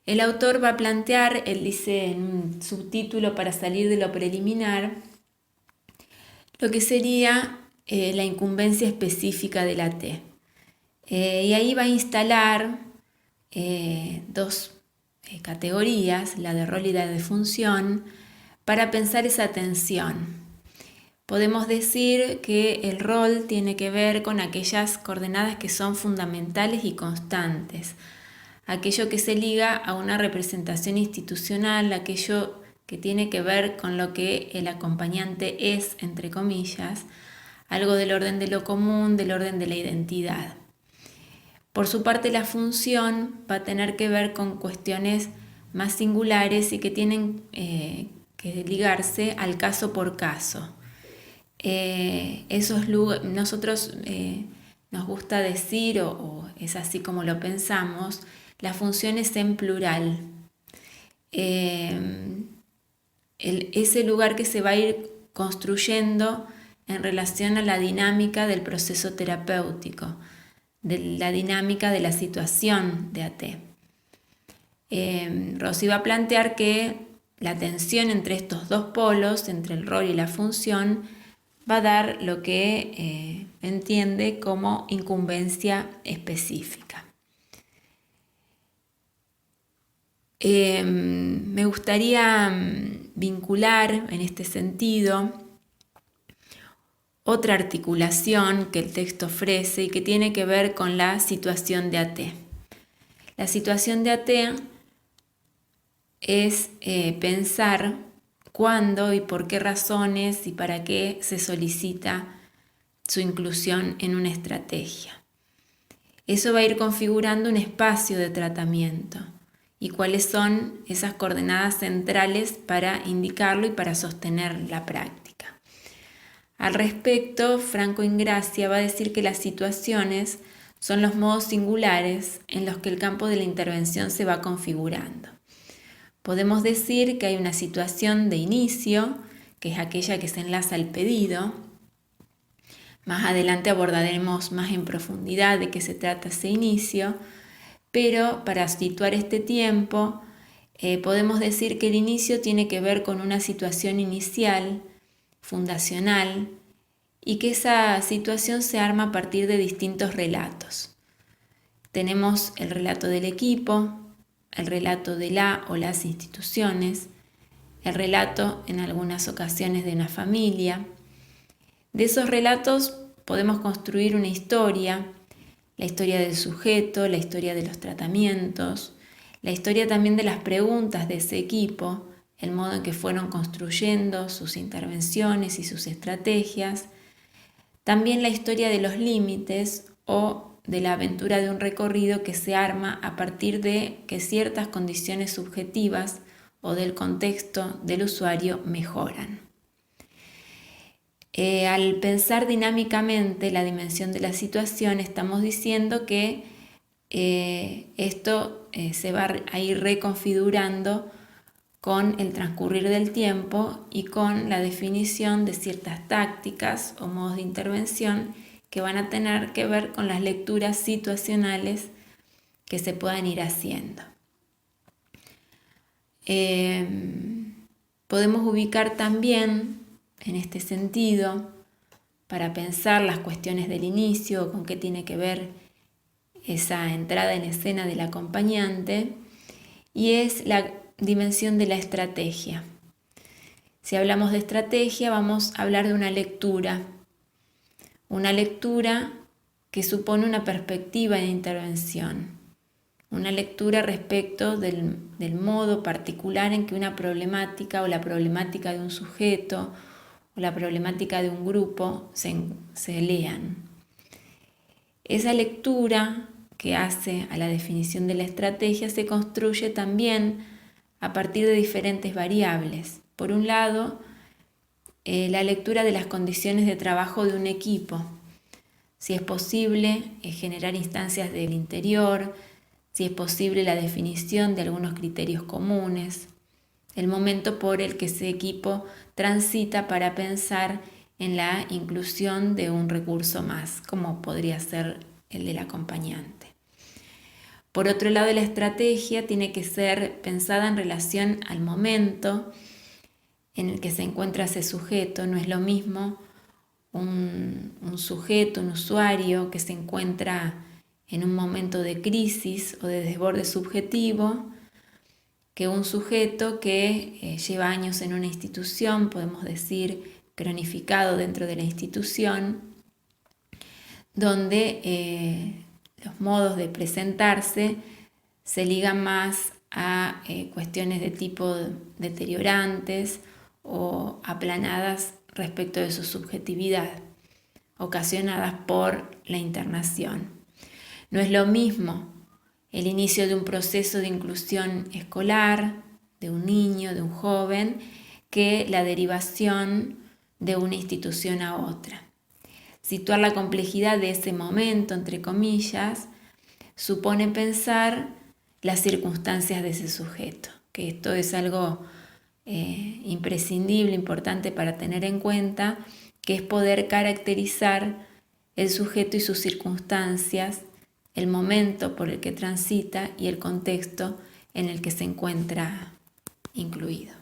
El autor va a plantear, él dice en un subtítulo para salir de lo preliminar, lo que sería la incumbencia específica de la T. Y ahí va a instalar dos categorías, la de rol y la de función, para pensar esa tensión. Podemos decir que el rol tiene que ver con aquellas coordenadas que son fundamentales y constantes, aquello que se liga a una representación institucional, aquello que tiene que ver con lo que el acompañante es, entre comillas, algo del orden de lo común, del orden de la identidad. Por su parte, la función va a tener que ver con cuestiones más singulares y que tienen que ligarse al caso por caso. Nosotros nos gusta decir, o es así como lo pensamos, la función es en plural. Ese lugar que se va a ir construyendo en relación a la dinámica del proceso terapéutico, de la dinámica de la situación de AT. Rossi va a plantear que la tensión entre estos dos polos, entre el rol y la función, va a dar lo que entiende como incumbencia específica. Me gustaría vincular en este sentido otra articulación que el texto ofrece y que tiene que ver con la situación de AT. La situación de AT es pensar cuándo y por qué razones y para qué se solicita su inclusión en una estrategia. Eso va a ir configurando un espacio de tratamiento y cuáles son esas coordenadas centrales para indicarlo y para sostener la práctica. Al respecto, Franco Ingracia va a decir que las situaciones son los modos singulares en los que el campo de la intervención se va configurando. Podemos decir que hay una situación de inicio, que es aquella que se enlaza al pedido. Más adelante abordaremos más en profundidad de qué se trata ese inicio, pero para situar este tiempo, podemos decir que el inicio tiene que ver con una situación inicial, fundacional, y que esa situación se arma a partir de distintos relatos. Tenemos el relato del equipo, el relato de la o las instituciones, el relato en algunas ocasiones de una familia. De esos relatos podemos construir una historia, la historia del sujeto, la historia de los tratamientos, la historia también de las preguntas de ese equipo, el modo en que fueron construyendo sus intervenciones y sus estrategias, también la historia de los límites o de la aventura de un recorrido que se arma a partir de que ciertas condiciones subjetivas o del contexto del usuario mejoran. Al pensar dinámicamente la dimensión de la situación, estamos diciendo que esto se va a ir reconfigurando con el transcurrir del tiempo y con la definición de ciertas tácticas o modos de intervención que van a tener que ver con las lecturas situacionales que se puedan ir haciendo. Podemos ubicar también en este sentido, para pensar las cuestiones del inicio, con qué tiene que ver esa entrada en escena del acompañante, y es la dimensión de la estrategia. Si hablamos de estrategia, vamos a hablar de una lectura que supone una perspectiva de intervención, una lectura respecto del modo particular en que una problemática o la problemática de un sujeto o la problemática de un grupo se lean. Esa lectura que hace a la definición de la estrategia se construye también a partir de diferentes variables. Por un lado, la lectura de las condiciones de trabajo de un equipo. Si es posible generar instancias del interior, si es posible la definición de algunos criterios comunes, el momento por el que ese equipo transita para pensar en la inclusión de un recurso más, como podría ser el del acompañante. Por otro lado, la estrategia tiene que ser pensada en relación al momento en el que se encuentra ese sujeto. No es lo mismo un sujeto, un usuario que se encuentra en un momento de crisis o de desborde subjetivo, que un sujeto que lleva años en una institución, podemos decir cronificado dentro de la institución, donde los modos de presentarse se ligan más a cuestiones de tipo deteriorantes o aplanadas respecto de su subjetividad, ocasionadas por la internación. No es lo mismo el inicio de un proceso de inclusión escolar, de un niño, de un joven, que la derivación de una institución a otra. Situar la complejidad de ese momento, entre comillas, supone pensar las circunstancias de ese sujeto, que esto es algo imprescindible, importante para tener en cuenta, que es poder caracterizar el sujeto y sus circunstancias, el momento por el que transita y el contexto en el que se encuentra incluido.